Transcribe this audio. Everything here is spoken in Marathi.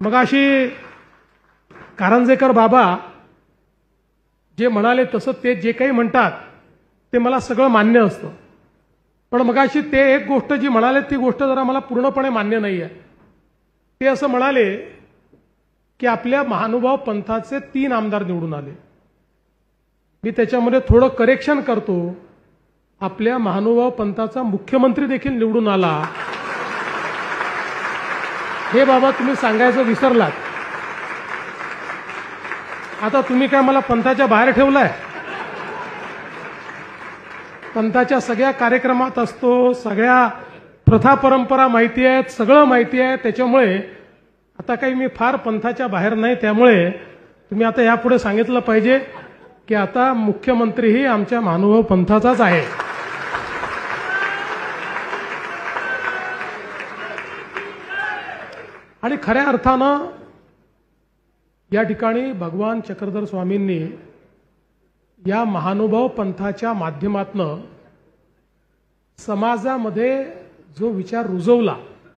मगाशी कारंजेकर बाबा जे म्हणाले तसं ते जे काही म्हणतात ते मला सगळं मान्य असतं, पण मगाशी ते एक गोष्ट जी म्हणाले ती गोष्ट जरा मला पूर्णपणे मान्य नाही आहे. ते असं म्हणाले की आपल्या महानुभाव पंथाचे 3 आमदार निवडून आले. मी त्याच्यामध्ये थोडं करेक्शन करतो, आपल्या महानुभाव पंथाचा मुख्यमंत्री देखील निवडून आला. हे बाबा तुम्ही सांगायचं विसरलात. आता तुम्ही काय मला पंथाच्या बाहेर ठेवलाय? पंथाच्या सगळ्या कार्यक्रमात असतो, सगळ्या प्रथा परंपरा माहिती आहेत, सगळं माहिती आहे. त्याच्यामुळे आता काही मी फार पंथाच्या बाहेर नाही. त्यामुळे तुम्ही आता यापुढे सांगितलं पाहिजे की आता मुख्यमंत्रीही आमच्या महानुभाव पंथाचाच आहे. आणि खऱ्या अर्थानं या ठिकाणी भगवान चक्रधर स्वामींनी या महानुभाव पंथाच्या माध्यमातून समाजामध्ये जो विचार रुजवला